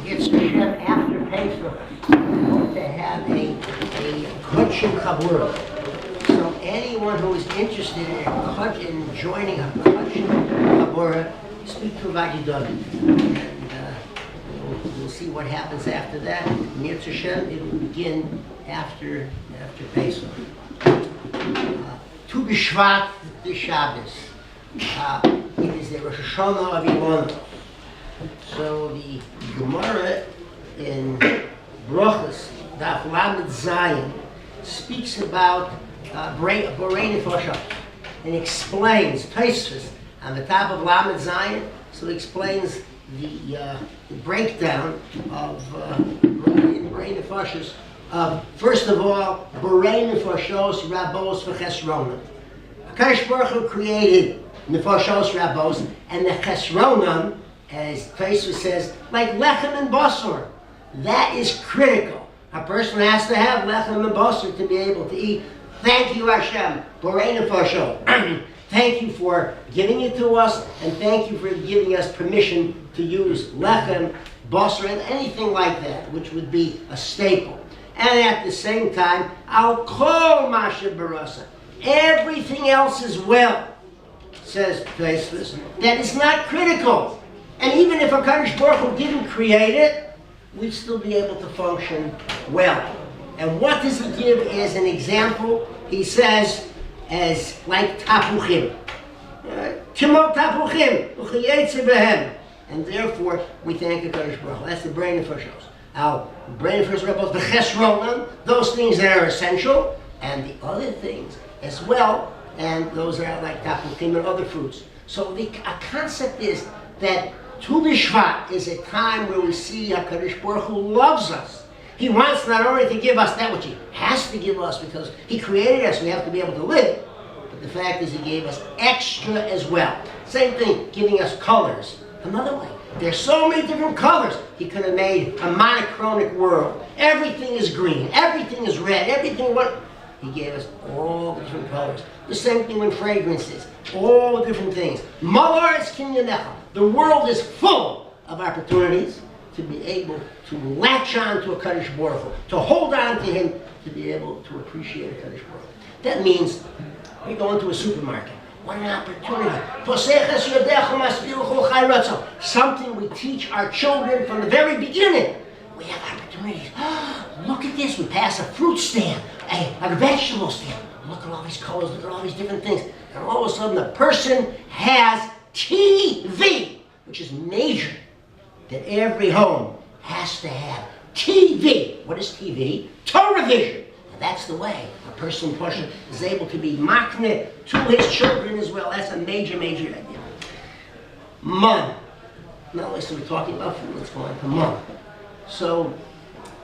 It's after Pesach, we're going to have a Kutshim Chabura. So anyone who is interested in joining a Kutshim Chabura, speak to Rabbi David. We'll see what happens after that. Mirz Hashem, it will begin after Pesach. Tu B'Shvat, the Shabbos. It is the Rosh Hashanah of Ilona. So the Gemara in Brachos, Daf Lamed Zayin, speaks about Borei Nefashos and explains Tosfos on the top of Lamed Zayin. So it explains the breakdown of Borei Nefashos. First of all, Borei Nefashos Rabos v'Chesronim. HaKadosh Baruch Hu created Nefashos Rabos, and the Chesronim, as Tosfos says, like lechem and basar. That is critical. A person has to have lechem and basar to be able to eat. Thank you, Hashem, Borei Nefashos. Thank you for giving it to us, and thank you for giving us permission to use lechem, basar, and anything like that, which would be a staple. And at the same time, I'll call Masha Barasa. Everything else as well, says Tosfos, that is not critical. And even if HaKadosh Baruch Hu didn't create it, we'd still be able to function well. And what does he give as an example? He says, as like tapuchim. Kimo tapuchim, uchayetze behem. And therefore, we thank HaKadosh Baruch Hu. That's the Borei Nefashos. Our Borei Nefashos Rebos, the Chesronim, those things that are essential, and the other things as well, and those that are like tapuchim and other fruits. So a concept is that Tu B'Shvat is a time where we see HaKadosh Baruch Hu loves us. He wants not only to give us that which He has to give us because He created us, we have to be able to live, but the fact is He gave us extra as well. Same thing, giving us colors. Another way, there's so many different colors. He could have made a monochronic world. Everything is green, everything is red, everything what? He gave us all the different colors. The same thing with fragrances, all the different things. Malar is kinyanecha. The world is full of opportunities to be able to latch on to a HaKadosh Baruch Hu, to hold on to Him, to be able to appreciate a HaKadosh Baruch Hu. That means we go into a supermarket. What an opportunity. Something we teach our children from the very beginning. We have opportunities. Look at this. We pass a fruit stand, a vegetable stand. Look at all these colors, look at all these different things. And all of a sudden the person has TV, which is major, that every home has to have TV. What is TV? Torah vision. And that's the way a person is able to be makneh to his children as well. That's a major, major idea. Mun. Now listen, we're talking about food, let's go on to mun. So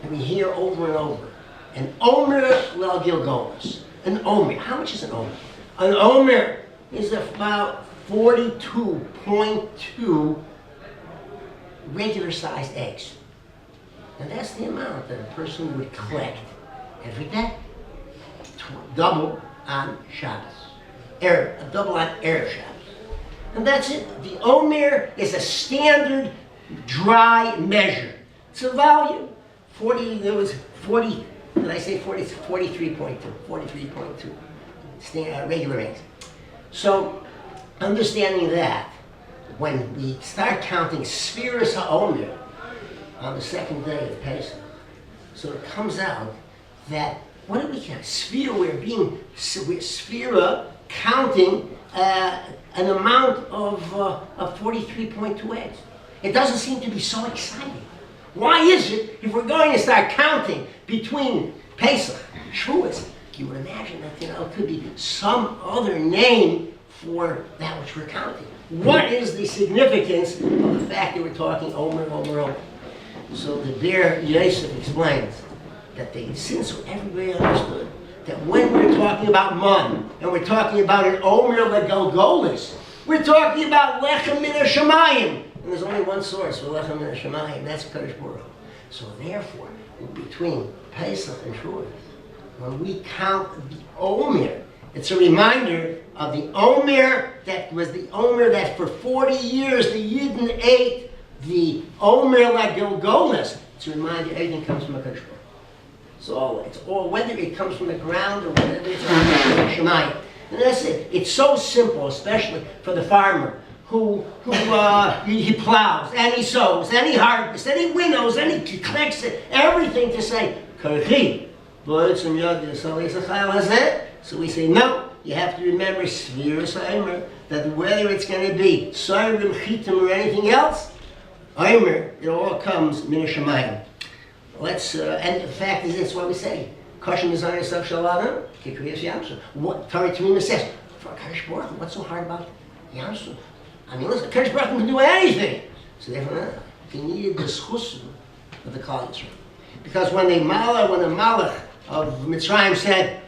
we hear over and over, an omer lel gilgolas. An omer. How much is an omer? An omer is about 42.2 regular-sized eggs. And that's the amount that a person would collect every day. Double on Shabbos. A double on Erev Shabbos. And that's it. The omer is a standard dry measure. It's a value. 40, there was 40, did I say 40? It's 43.2. 43.2. Regular eggs. So, understanding that, when we start counting Sfiras HaOmer on the second day of Pesach, so it comes out that, what do we count? We're Sfira counting an amount of 43.2 eggs. It doesn't seem to be so exciting. Why is it, if we're going to start counting between Pesach and Shavuos, you would imagine that it could be some other name for that which we're counting. What is the significance of the fact that we're talking Omer? So the Be'er Yosef explains that since everybody understood that when we're talking about mun, and we're talking about an Omer legalgolis, we're talking about lechem min hashamayim. And there's only one source for lechem min hashamayim, that's HaKadosh Baruch Hu. So therefore, between Pesach and Shavuos, when we count the Omer, it's a reminder of the Omer that was the Omer that for 40 years the Yidden ate the Omer LaGilgolas, to remind you everything comes from a Kadosh Baruch Hu. It's all, whether it comes from the ground or whether it's from Shemayim. And that's it. It's so simple, especially for the farmer who he plows and he sows and he harvests and he winnows and he collects it, everything to say, Karchi, so we say, no, you have to remember that whether it's going to be Sarim, Chitim, or anything else, Omer, it all comes min Shemayim. And the fact is, that's why we say, Kosher Mizayim Sav Shalada, Kikriyas Yamsu. What Torah Tamima says, for Kadosh Baruch Hu, what's so hard about Yamsu? I mean, listen, Kadosh Baruch Hu can do anything. So therefore, he needed the schusim of the Kol Yisrael. Because when the Malach of Mitzrayim said,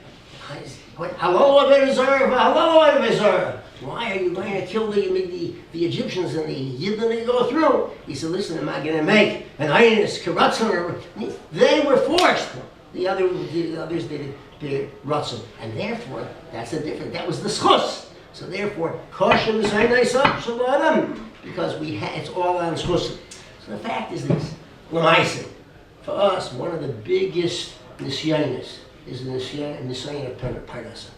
Halal Avodah Zarah, Halal Avodah Zarah, why are you going to kill the Egyptians and the Yidden that you go through? He said, listen, am I going to make an Einus, Karatzon? They were forced. The others did it Ratzon. And therefore, that's the difference. That was the schus. So therefore, Kosher is because it's all on schus. So the fact is this. L'maisa, for us, one of the biggest nisyanis is the nisyan of Parnasa.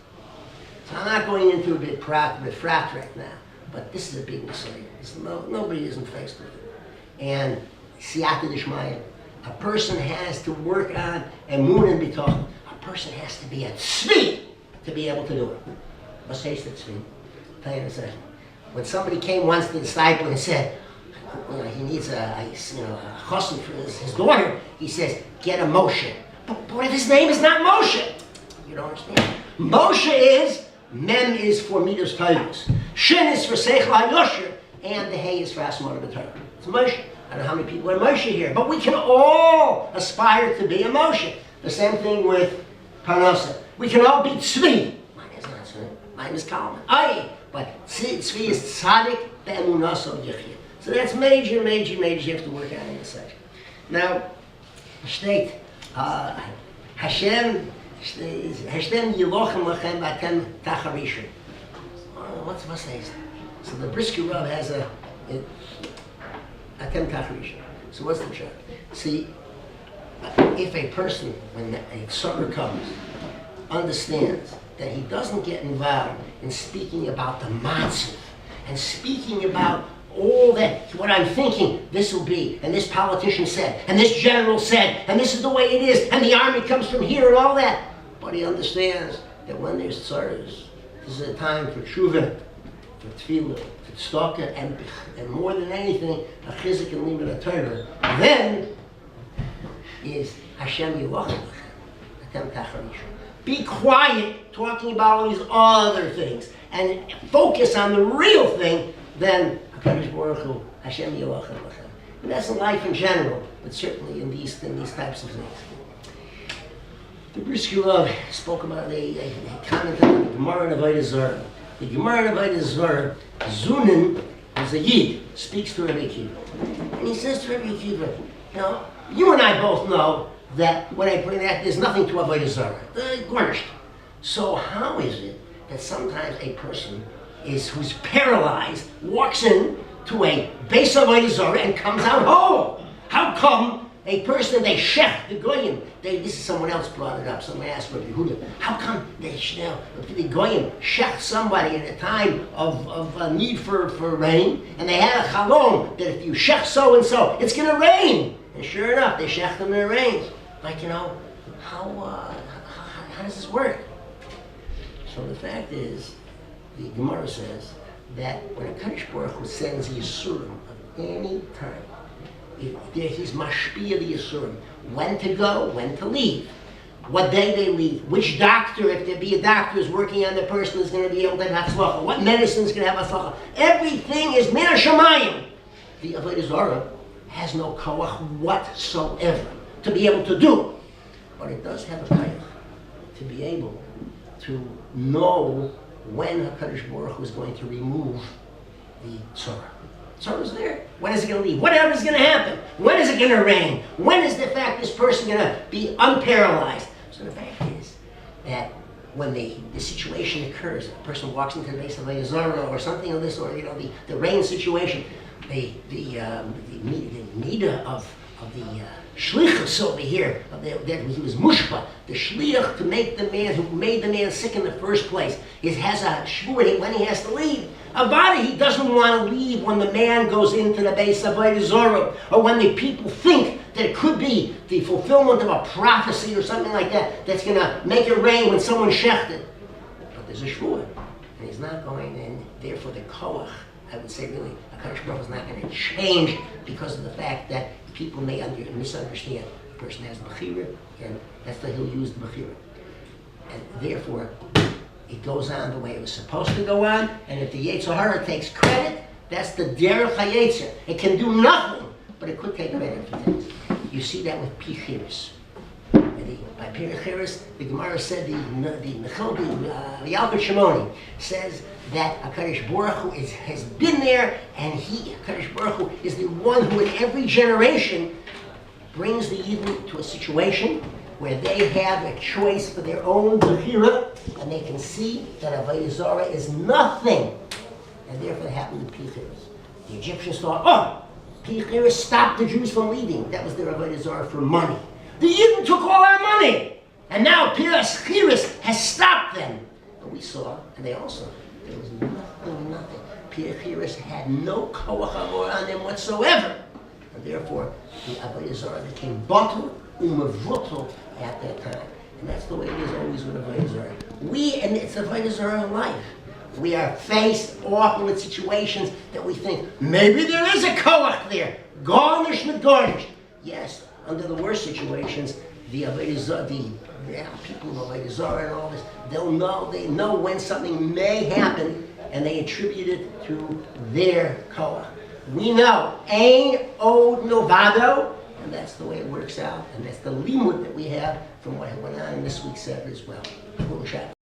So I'm not going into a bit frat right now, but this is a big nisyan. Nobody isn't faced with it. And siyata d'shmaya, a person has to work on emunah and bitachon. A person has to be a tzvi to be able to do it. What's the tzvi? I'll tell you in a second. When somebody came once to the disciple and said, he needs a chassan for his daughter, he says, get a Moshe. But what if his name is not Moshe? You don't understand. Moshe is, Mem is for Midas Taivus. Shin is for Seichel HaYosher, and the Hay is for Asmar B'Torah. It's Moshe. I don't know how many people are Moshe here, but we can all aspire to be a Moshe. The same thing with Parnasa. We can all be Tzvi. Mine is not Tzvi. Mine is Kalman. But Tzvi is Tzaddik Be'emunaso Yechia. So that's major you have to work on in this section. Now, steht, Hashem Yilochem Lachem Batem Tacharishim. What's that? So the Brisker Rav has a Atem Tacharishim. So what's the job? See, if a person, when a sucker comes, understands that he doesn't get involved in speaking about the matzah and speaking about all that, what I'm thinking, this will be, and this politician said, and this general said, and this is the way it is, and the army comes from here and all that. But he understands that when there's tzaras, this is a time for tshuva, for tefillah, for tzedakah, and more than anything, a chizik and limud Torah. Then is Hashem Yilochem Atem Tacharishim. Be quiet talking about all these other things and focus on the real thing. Then HaKadosh Baruch Hu, Hashem Yilochem Lachem. And that's in life in general, but certainly in these types of things. The Brisker Rav spoke about a comment on the Gemara in Avodah Zarah. The Gemara in Avodah Zarah, Zunin, as a Yid, speaks to Rabbi Akiva. And he says to Rabbi Akiva, you and I both know that when I bring that, there's nothing to Avodah Zarah. Garnished. So how is it that sometimes a person who's paralyzed walks in to a base of Avodah Zarah and comes out whole? How come a person, they shech, the goyim, this is someone else brought it up, someone asked Rabbi Yehuda, how come the goyim shech somebody in a time of need for rain, and they had a chalom that if you shech so-and-so, it's going to rain. And sure enough, they shech them and it rains. Like, how does this work? So the fact is, the Gemara says that when a Kadosh Baruch Hu sends Yisurim of any time, he's mashpia the Yisurim. When to go, when to leave. What day they leave. Which doctor, if there be a doctor who's working on the person, is going to be able to have tzlacha. What medicine is going to have tzlacha. Everything is min hashamayim. The Avodah Zarah has no koach whatsoever to be able to do. But it does have a koach to be able to know when HaKadosh Baruch Hu is going to remove the tzara. Tzara is there. When is it going to leave? Whatever is going to happen. When is it going to rain? When is the fact this person going to be unparalyzed? So the fact is that when the situation occurs, a person walks into the base of Avodah Zarah or something of this, or the rain situation, the leader of the shlichus over here, that he was mushpa, the shliach to make the man who made the man sick in the first place, has a shvur when he has to leave. Avada, he doesn't want to leave when the man goes into the base of Avodah, or when the people think that it could be the fulfillment of a prophecy or something like that that's going to make it rain when someone's shechted. But there's a shvur, and he's not going in. Therefore, the koach, I would say, really, HaKadosh Baruch Hu is not going to change because of the fact that people may misunderstand. The person has bechira, and that's the he'll use the bechira, and therefore it goes on the way it was supposed to go on. And if the Yetzer Hara takes credit, that's the derech hayetzer. It can do nothing, but it could take credit for things. You see that with pichiris. By pichiris, the Gemara said the Yalkut Shimoni says that HaKadosh Baruch Hu has been there, and HaKadosh Baruch Hu is the one who in every generation brings the Yidden to a situation where they have a choice for their own bechira, and they can see that Avodah Zarah is nothing. And therefore it happened with pichiris. The Egyptians thought, oh, pichiris stopped the Jews from leaving. That was their Avodah Zarah for money. The Yidden took all our money, and now pichiris has stopped them. But we saw, and they also, there was nothing. Pichiris had no koach on them whatsoever. And therefore, the Avodah Zarah became batul umavutul at that time. And that's the way it is always with Avodah Zarah. And it's Avodah Zarah in life. We are faced often with situations that we think, maybe there is a koach there. Garnish with garnish. Yes, under the worst situations, the Avodah Zarah, the people of Avodah Zarah and all this, they know when something may happen, and they attribute it to their koach. We know, Ein Od Novado, and that's the way it works out, and that's the limud that we have from what went on in this week's Seder as well.